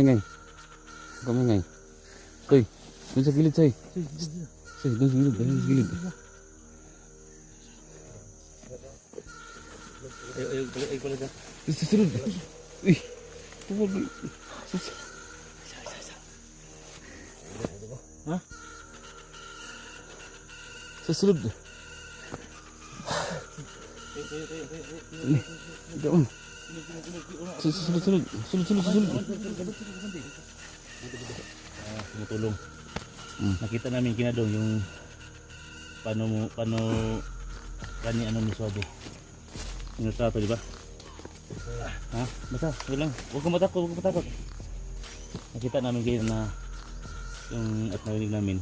maingay. Huwag ka maingay. Soy, dun sa gilid, Soy. Soy, dun sa gilid. Dun sa gilid. Ay, pala ka. Sa sunod. Uy. Tawag. Ha? Sa sunod. Doon. Sunod. Tumutulong. Nakita namin kinadong yung paano kani ano ni Suave. Yung trato, di ba? Ha? Basta, wala lang. Huwag kang matakot. Nakita namin kayo na yung at narinig namin.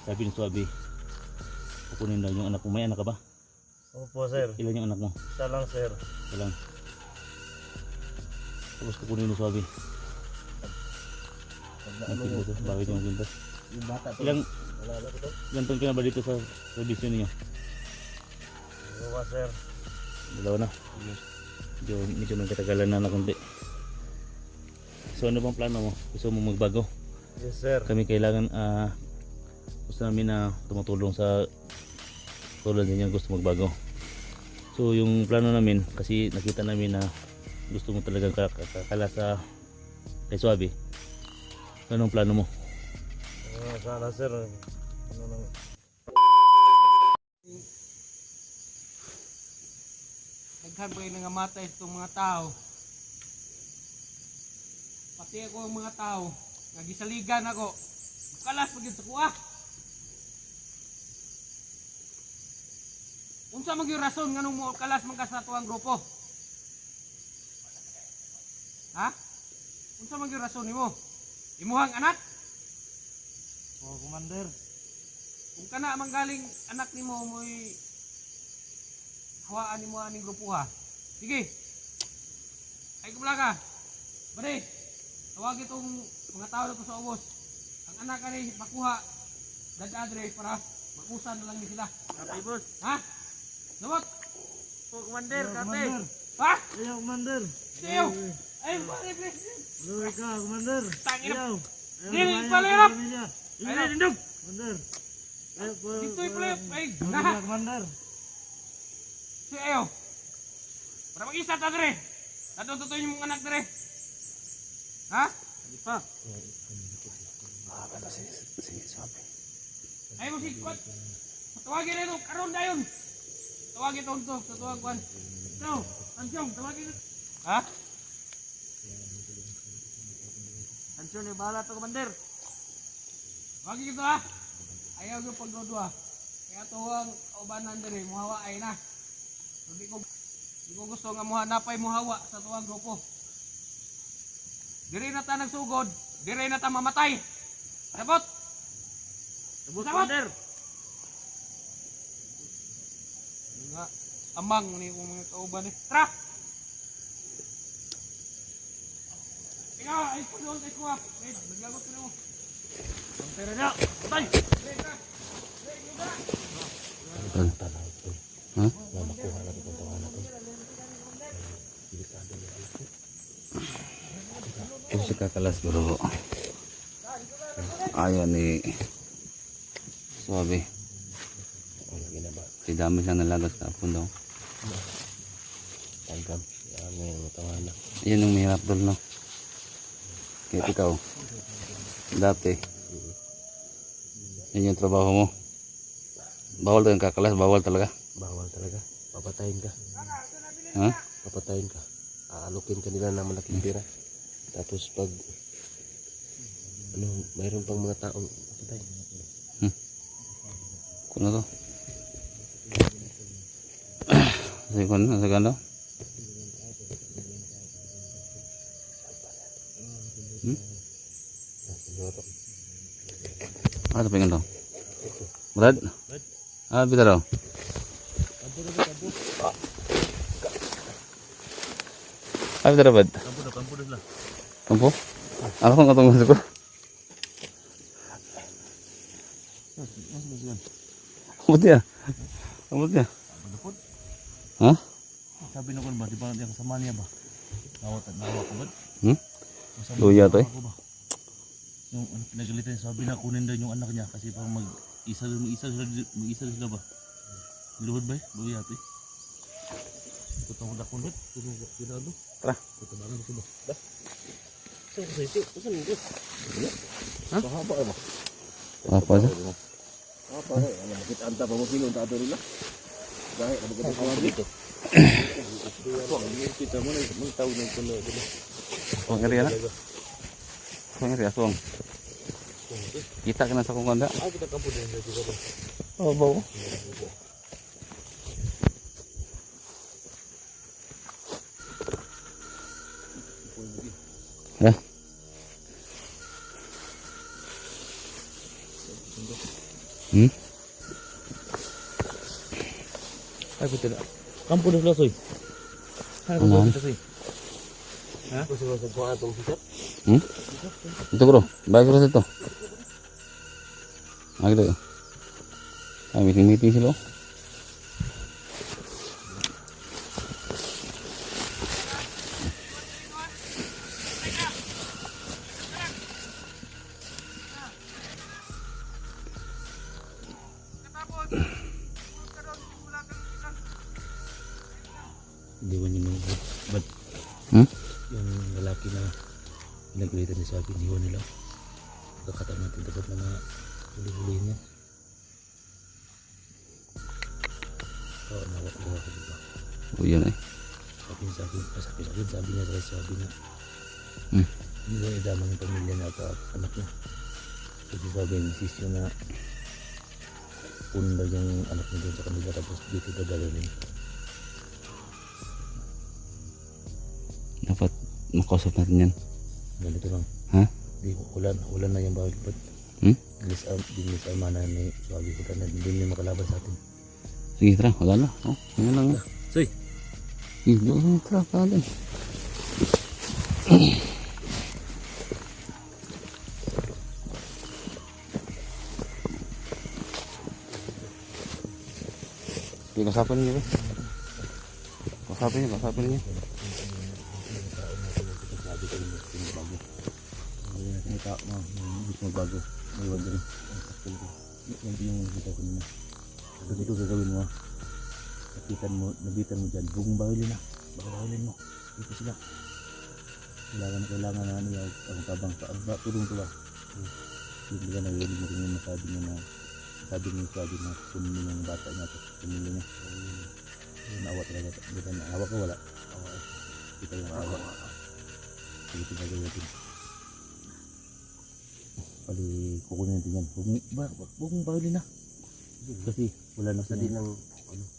Sabi ni Suave, kukunin daw yung anak mo. May anak ka ba? Opo, sir. Ilan yung anak mo? Isa lang, sir. Ilan? Tapos kukunin mo Suave. Nakita ko, bakit yung kwento? Yung bata to. Ilang Wala na ito. taon ka na ba dito sa servisyo niyo? Dalawa, sir. Dalawa na. Medyo may katagalan na konti. So ano bang plano mo? Gusto mo magbago? Yes, sir. Kami kailangan gusto namin na tumutulong sa tulad ninyo gusto magbago. So yung plano namin kasi nakita namin na gusto mo talagang kakala sa kay Suave. Anong plano mo? Sana, sir. Ano nang... Daghan ba yung nangamatay sa itong mga tao? Pati ako ang mga tao, nagisaligan ako. Kalas maging sa kuha. Unsa man yung rason nga nung mo kalas man ka sa tuwang grupo? Ha? Unsa man yung rason nimo? Imuhang anak? Oh, Commander. Kung kana manggaling anak nimo mo'y hawaan nimo aning grupo ha. Sige. Ay kumula ka. Bade. Tawag itong mga tao na to sa ubos. Ang anak ani makuha dadadre para makusan na lang ni sila. Kapay, boss. Ha? Nawat. Oh, Commander. Kate. Ha? Ayaw, Commander. Siyo. Ay pare president. Luwi ka, Commander. Tangina. Ayaw. Dili palirap. Ay na dindog. Commander. Ayaw po. Dito'y palirap. Ay Luwi naha. ka, Commander. Siyo. Para mag-isa ta dire. Tatututoy yung mga anak dire. Ha? Hindi pa. Sige, Suave. Ay mo si Kwat. Tawagin na ito. Karoon na yun. Tawagin ito ito. Tawag Kwan. Ito. Ansyong. Tawagin ito. Ha? Ansyong yung bahala ito, Commander. Tawagin ito ha. Ayaw yung pagdodwa. Kaya ito ang kaubanan din eh. Muhawa ay na. Hindi ko gusto nga muhanapay muhawa sa tuwang grupo. Diri na ta nagsugod. Diri na ta mamatay. Sabot! Sabot, Sabot! Commander. Nga, amang ni kong mga kauban eh. Tara! Ikaw, ay puno kay kuha. Eh, naglagot ka na mo. Ang pera niya. Patay. Ha? Ito si kakalas bro. Ayaw ni Suave. Si dami siyang nalagas kapon daw. Tanggap. Yan yung matawana. Yan yung mahirap dol no. Kaya ikaw dati yan yung trabaho mo. Bawal talagang kakalas, bawal talaga. Bawal talaga. Papatayin ka. Ha? Papatayin ka. Aalukin ka nila ng malaking pera. Tapos pag mayroon pang mga taong patay. Kuno to. Sige kuno, nasa ganda. Ano pengen to? Brad? Ah, bisa daw. Ah, bisa dapat. Kampo dah lah. Kampo? Ako kung katong gusto ko. Amot niya. Amot niya. Ha? Sabi na ko ba, di ba yung kasama niya ba? Nawat at nawa ko ba? Luya to eh. Ako ba? Yung ano, pinagalitan sabi na kunin daw yung anak niya kasi parang mag-isa sila ba? Luhod ba eh? Luya to eh. Tutong na kunot. Pinado. Tara. Tutabangan mo sila. Ba? Saan ko sa ito? Saan ito? Ha? Pahaba ba? Apa sa? Apa eh? Ano makita anta pa mo sino tato nila? Dahil ano ba ito dito? Kita mo na mga tao ng kuno dito. Suang area na. Suang area, suang. Kita kena sa kong kanda. Ah, kita kampung din dito ba? Oh, bau. Ya. Ay, betul tak? Kampung dah selesai. Hai, Aman. dah selesai. Ha? Kau suruh sebuah atong sikat? Ito bro, baik bro ito. Ah, gitu. Ah, meeting sila. Hindi mo nyo nung ba't yung lalaki na pinagalitan niya sa akin, iwan nila. Kakataon natin dapat na mga huli-hulihin niya. Oo, nawak ko ako diba. Oh, yan eh. Sabi niya sa akin, sabi niya, hindi daw idama ng pamilya niya at anak niya. Kasi sabi niya, insisyon na punbal yung anak niya doon sa kanila tapos dito dadalhin. Dapat makausap natin yan. Ganito lang. Ha? Di, wala na yung bawal ba't dinis almana ni sabi ko na hindi niya makalaban sa atin. Sige, tara. Wala na. Oh, yan lang. Soy! Sige, tara. Tara din. Sige, kasapin niyo ba? Kasapin niyo. Sabi ko yung magbago. Hindi natin ito, gusto magbago. May wag rin. Yan yung nakita ko nila. Kasi ito gagawin mo. Nabitan mo dyan. Bugong bahulin na. Baka bahulin mo. Dito sila. Kailangan na niya ang tabang. Tulong to ba? Hindi ka narinig mo rin yung masabi niya na sabi na kunin niya yung bata niya at kunin niya. Naawa talaga. Naawa ka wala? Kita yung awa. Sige, tingnan natin. Pali, kukunin natin yan. Huwag mong bahulin na. Kasi wala na sila.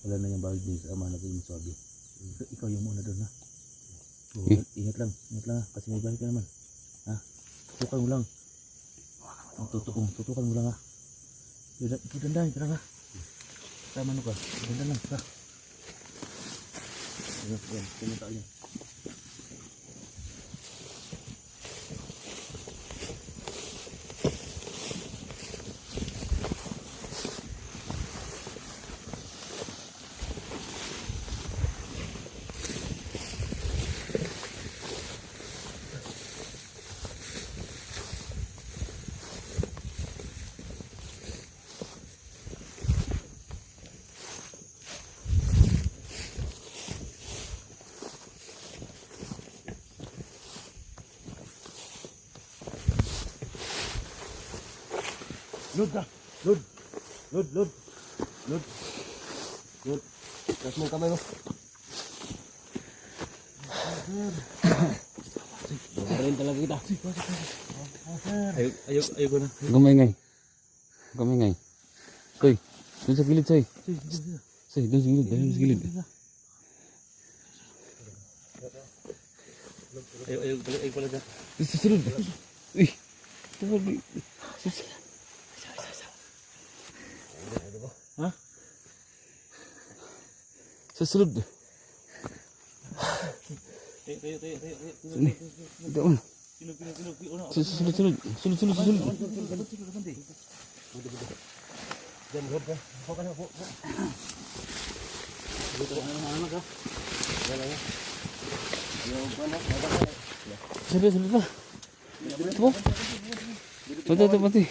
Wala na yung bahul din sa ama na kayo masabi. Ikaw yung muna doon ha. Ingat lang ha. Kasi may bahul ka naman. Ha? Tutukan mo lang. Tutukan mo lang ha. Dandahin ka lang ha. Tama no ka. Dandahin lang ha. Yan, pumunta ka yan. Lod ka! Lod! Taas mo yung kamay mo. Rin talaga kita. Ayoko na. Gumingay. Soy, dun sa gilid, Soy. Soy, dun sa gilid. Dun sa gilid. Ayoko pala dyan. Susunod. Uy. Sabi. Ha? Susunod. Tayo. Sini. Doon. Sunod. Diyan, Rob ka. Huwag ka na. Dito ka na anak ha. Sunod pa. Ito po. Ito, pati.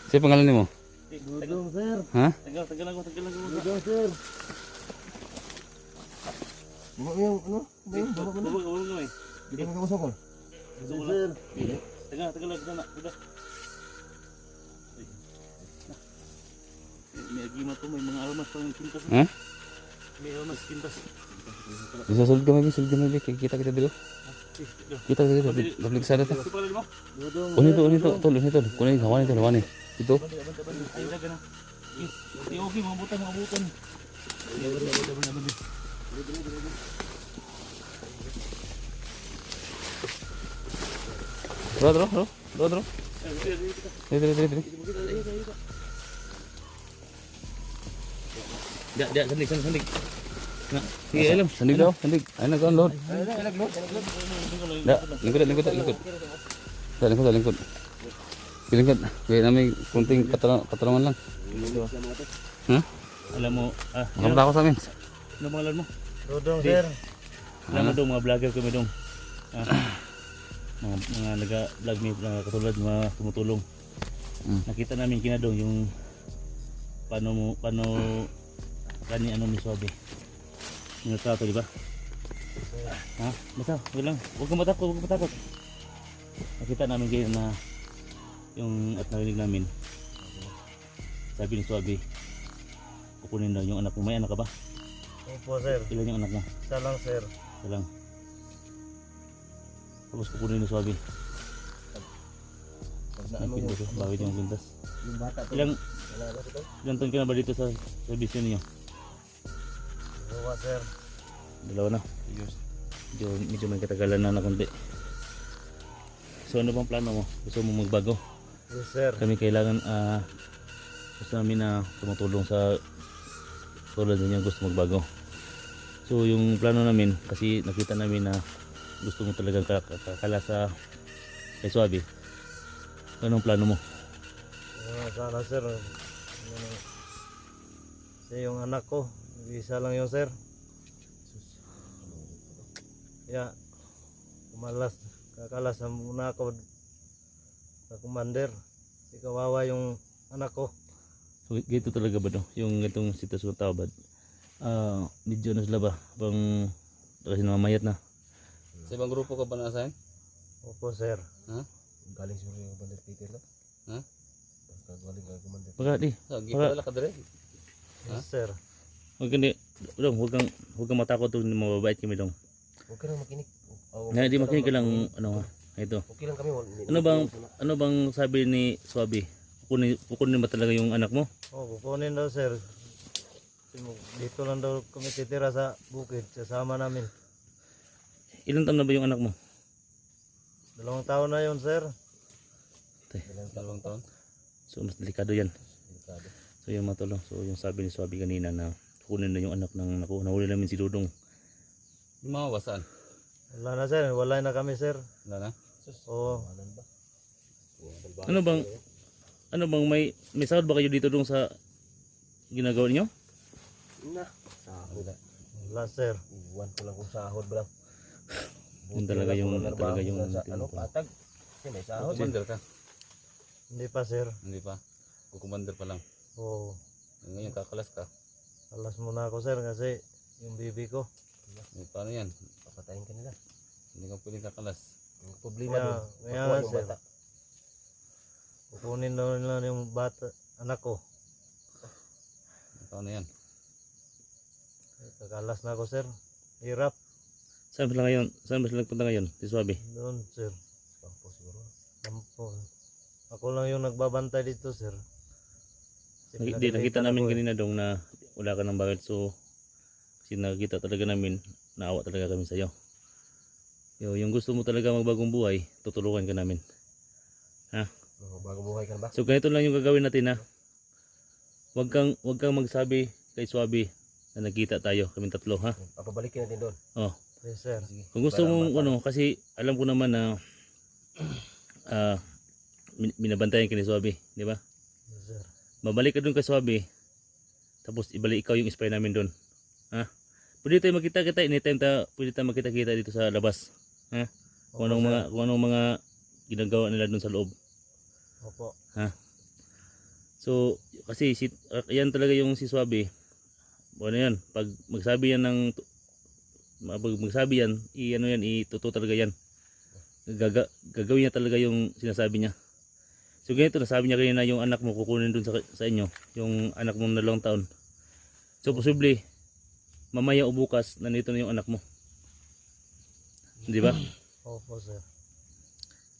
Siya pangalan ni mo? Dudong, sir. Ha? Tagal ako. Dudong, sir. Bubog kami. Dudong, sir. Tagal lang sana. May agima to, may mga almas pa yung kintas. Ha? May almas kintas. Bisa sulod kami, kita dulu. Kita dulu, dablig sana ta. Ito pala di ba? Unito, tol. Kunin, hawan ito. Ito. Ay, daga na. Okay, mga butan. Dro. Dito. Dia sandig. Nah, sige, alam. Sandig daw, sandig. Ay, nag-unload. Da, lingkod. Lingkod. Kaya namin kunting katanungan lang. Ha? Alam mo, Makamta ako sa amin. ano pangalan mo? Dudong, sir. Alam mo dong, mga vlogger kami dong. Mga naga-vlog me, katulad mga tumutulong. Nakita namin kinadong yung paano kani ni Suabe. Yung trato, di ba? Ha? Basta, wala lang. Huwag kang matakot. Nakita namin kayo na yung at narinig namin. Sabi ni Suabe, kukunin daw yung anak mo. May anak ka ba? Opo, sir. Ilan yung anak mo? Isa lang, sir. Isa lang. Tapos kukunin ni Suabe. Bawit yung pintas. Yung bata to. Ilang taon ka na ba dito sa service niyo? Dalawa, sir. Dalawa na. Medyo may katagalan na konti. So ano bang plano mo? Gusto mo magbago? Yes, sir. Kami kailangan gusto namin na tumutulong sa tulad ninyo gusto magbago. So yung plano namin kasi nakita namin na gusto mo talagang kakala sa kay Suabe. Anong plano mo? Sana, sir. Kasi yung anak ko, isa lang yun, sir. Kaya, kakalas na muna ako sa commander. Kasi kawawa yung anak ko. So gito talaga ba no? Yung itong sitwasyon ng tao ba? Medyo na sila ba? Bang kasi namamayat na. Sa ibang grupo ka ba nasa? Opo, sir. Ha? Galing siguro yung Commander Peter, no? Ha? Galing kay Commander Baka di. Gipadala ka dire. Yes, sir. Huwag kang matakot dong, mababait kami dong. Huwag ka nang makinig. Na di makinig ka lang ano ha. Ito. Okay lang kami. Ano bang sabi ni Suabe? Kukunin ba talaga yung anak mo? Kukunin daw, sir. Dito lang daw kami titira sa bukid. Sasama namin. Ilang taon na ba yung anak mo? 2 taon na yun, sir. Dalawang taon. So mas delikado yan. So yung matulong. So yung sabi ni Suabe kanina na kukunin na yung anak ng nahuli namin si Dudong. Yung mga wasan. Wala na, sir. Wala na kami, sir. Wala na. Oo. Ano bang may sahod ba kayo dito dong sa ginagawa niyo? Wala, sir. Iwan ko lang kung sahod ba lang. Yun talaga yung patag. Kasi may sahod. Commander ka? Hindi pa, sir. Hindi pa. Commander pa lang. Oo. Ngayon kakalas ka. Alas muna ako, sir, kasi yung bibi ko. Paano yan? Papatayin ka nila. Hindi ka pwedeng kakalas. Ang problema Kaya, doon. kaya Makuha nga, yung sir. bata. Kukunin daw nila yung bata, anak ko. Paano yan? Kakalas na ako, sir. Hirap. Saan ba sila ngayon? Saan ba sila nagpunta ngayon? Si Suabe. Doon, sir. Pangpo siguro. Kampo. Ako lang yung nagbabantay dito, sir. Kasi Nakita pinagalitan namin ako, eh. kanina dong na wala ka ng bakit. So kasi nakita talaga namin, naawa talaga kami sa iyo. Yung gusto mo talaga magbagong buhay, tutulungan ka namin. Ha? Bago buhay ka na ba? So ganito lang yung gagawin natin ha. Huwag kang magsabi kay Suabe na nagkita tayo, kaming tatlo ha. Papabalikin natin doon. Oh. Yes, sir. Sige. Kung gusto mo kasi alam ko naman na binabantayan ka ni Suabe, di ba? Yes, sir. Babalik ka dun kay Suabe Tapos ibalik ikaw yung spray namin doon. Ha? Pwede tayo magkita-kita anytime pwede tayo magkita-kita dito sa labas. Ha? Kung anong mga ginagawa nila doon sa loob. Opo. Ha? So, kasi yan talaga yung si Swabe. Ano yan, pag magsabi yan ituto talaga yan. Gagawin niya talaga yung sinasabi niya. So ganito, nasabi niya kanina yung anak mo kukunin dun sa inyo, yung anak mo na 2 taon. So posible, mamaya o bukas, nandito na yung anak mo. Di ba? Opo, sir.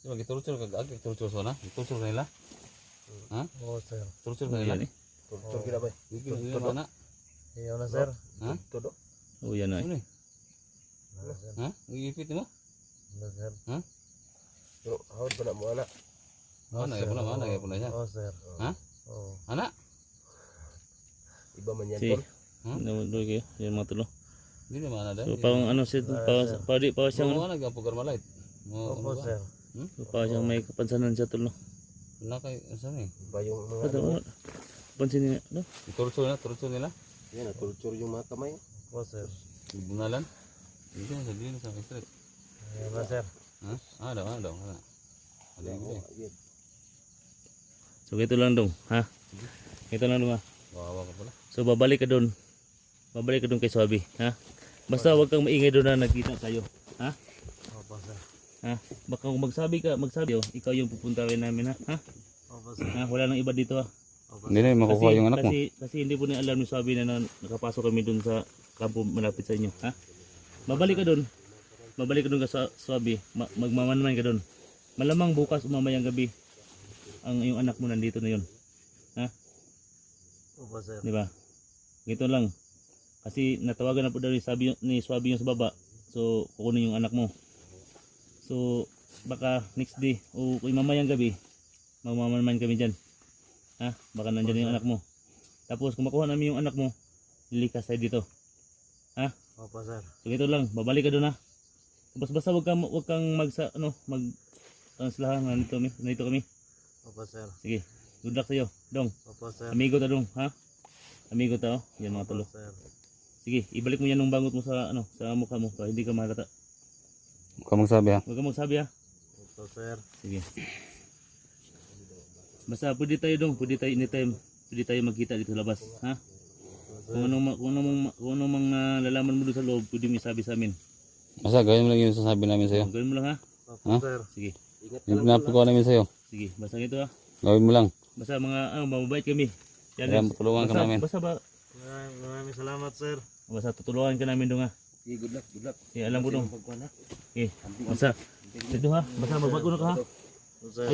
Diba, giturutsul ka agad, giturutsul ka na? Giturutsul ka nila? Ha? Oo, sir. Giturutsul ka nila? Yan eh. Tur kita ba? Gigil na. Iyon na, sir. Ha? Todo. Oh, yan na eh. Ano eh? Ano, sir? Ha? Nagigipit mo? Ano, sir? Pero hawad pa na mo anak. Oo, nagay po na siya. Oo, sir. Ha? Oo. Anak? Iba man yan Si, tol. doon kayo, yan mga tulo. Hindi naman na So parang ano siya, pa siyang, Oo, nagapugар malait. Opo, sir. pa siyang may kapansanan siya tulo. Wala kay, saan eh? Iba yung mga Ito, pansin niya, no? Turutsul nila? yan, kultur yung mga kamay. Opo, sir. Bunalan? Hindi na, sa gilin sa street. Iyon na, sir. Ha? Daw. Aligid eh. Yan. So ganito lang dong, ha? Ganito lang dong ha. Wawa ka pala. So babalik ka doon. Babalik ka doon kay Swabe, ha? Basta wag kang maingay doon na nagkita tayo, ha? Opo, sir. Ha? Baka kung magsabi, ikaw yung pupunta rin namin, ha? Opo, sir. Ha? Wala nang iba dito, ha? Opo, Hindi na, makukuha yung anak mo. Kasi hindi po na alam ni Swabe na nakapasok kami doon sa kampo malapit sa inyo, ha? Babalik ka doon. Babalik ka doon ka sa Swabe. Magmamanman ka doon. Malamang bukas umamayang gabi ang yung anak mo nandito na yun. Ha? Opo, sir. Di ba? Ganito lang. Kasi natawagan na po daw ni Swabe yung sa baba. So, kukunin yung anak mo. So, baka next day o mamayang gabi, magmamanman kami dyan. Ha? Baka nandyan yung anak mo. Tapos, kung makuha namin yung anak mo, lilikas tayo dito. Ha? Opo, sir. So, ganito lang. Babalik ka doon ha. Basta wag kang translahan na nandito kami. Opo, sir. Sige. Good luck sa'yo. Dong. Opo, sir. Amigo ta dong, ha? Amigo ta, oh. Yan mga tulo. Opo, sir. Sige, ibalik mo yan ng bangot mo sa sa mukha mo para hindi ka mahalata. Huwag ka magsabi ha. Huwag ka magsabi ha. Opo, sir. Sige. Basta pwede tayo dong, pwede tayo anytime. Pwede tayo magkita dito sa labas, ha? Kung anong mang nalalaman mo doon sa loob, pwede mo isabi sa amin. Basta gawin mo lang yung sasabi namin sa'yo. Gawin mo lang ha. Opo, Ha? sir. Sige. Yung pinapakuha namin sa'yo. Sige, basta ito ha. Gawin mo lang. Basta mababait kami. Kaya matulungan ka namin. Basta Maraming salamat, sir. basta tutulungan ka namin dong ha. Okay, good luck, good luck. Alam ko dong. Basta ito ha. Basta magbago na ka ha. Opo, sir.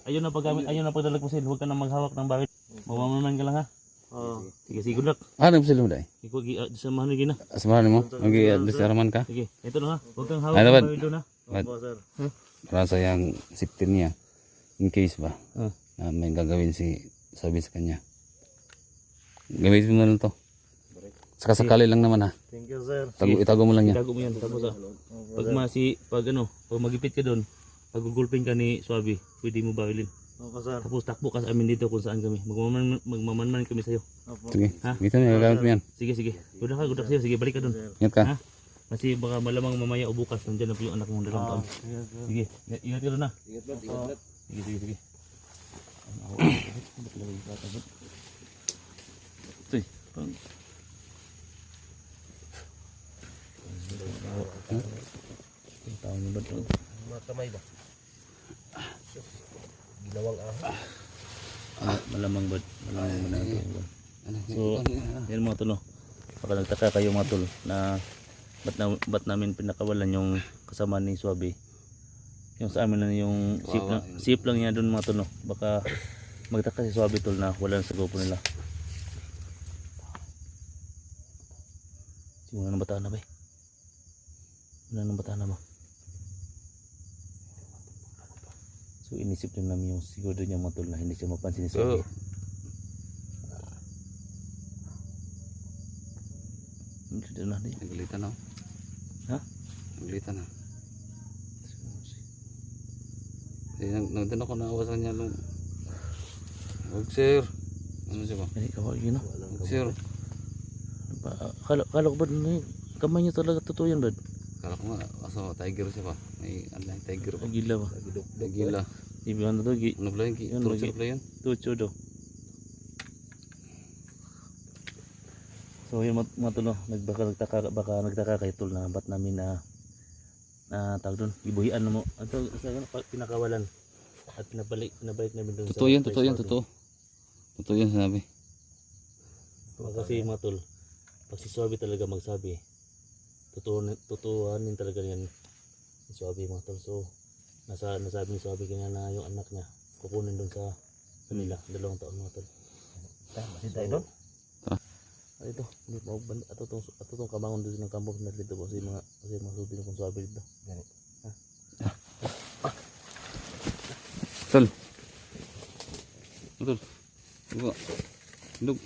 Ayaw na pagdalagpusin. Huwag ka na maghawak ng bakit. Mamaman ka lang ha. Oo. Sige, good luck. Nagpasil mo dahil. Ikaw, samahan na gina. Asamahan mo. Mag-disarman ka. Sige, ito na ha. Huwag kang hawak Ano ba? ng bakit doon ha. Opo, sir. Para sa yung safety niya. In case ba. Ah. Na may gagawin sabi sa kanya. Gamitin mo na lang to. Sakasakali lang naman ha. Thank you, sir. Itago mo lang yan. Itago mo yan. Tapos ha. Opo, Pag magipit ka doon, pag gugulpin ka ni Swabe, pwede mo barilin. Opo, sir. Tapos takbo ka sa amin dito kung saan kami. Magmamanman kami sa'yo. Opo. Sige. Ha? Dito na gagamit mo yan. Sige. Good luck sa'yo. Sige, balik ka doon. Ingat ka. Ha? Kasi baka malamang mamaya o bukas nandyan na po yung anak mo ng 2 taon. Yes, sir. Sige, ingat ka doon ha. Ingat lang, ingat lang. Sige. Tuy, taon mo ba ito? Mga kamay ba? Ginawang ahon. Malamang ba na ito? So, yan mga tulo. Baka nagtaka kayo mga tulo na ba't namin pinakawalan yung kasama ni Swabe. Yung sa amin na yung sip lang niya doon mga tulo. Baka magtaka si Swabe tol na wala sa grupo nila. Wala nang bata na ba? Wala nang bata na ba? So inisip din namin yung siguro niya mga tol na hindi siya mapansin ni Swabe. Dito na din. Naglitan na. Ha? Naglitan na. Nagdan ako na awas kanya nung. Huwag sir. Ano siya ba? Ay, kawal yun no? Huwag sir. Kala ko ba, kamay niyo talaga totoo yan, Brad? Kala ko nga, aso tiger siya pa. May ano yung tiger pa. Gila ba? Gila. Ibig ano to, Ano pala yun? Yun, Turut lagi. pala yun? tucho do. So yun mga tulo, baka nagtaka kay Tol na ba't namin na tawag doon, ibuhian mo. Ito, pinakawalan at pinabalik namin doon Totoo yan, totoo yan, totoo. Totoo yan sinabi. Kasi mga Tol, pag si Suabe talaga magsabi, totoohanin talaga yan si Suabe mga Tol. So nasabi ni Suabe kanya na yung anak niya kukunin doon sa kanila, 2 taon mga Tol. Masih tayo doon. Ito, hindi mo ato tong kamangon dito ng kampong na dito kasi mga subi na kung Suabe dito. Tol. Tol. Diba? Dug.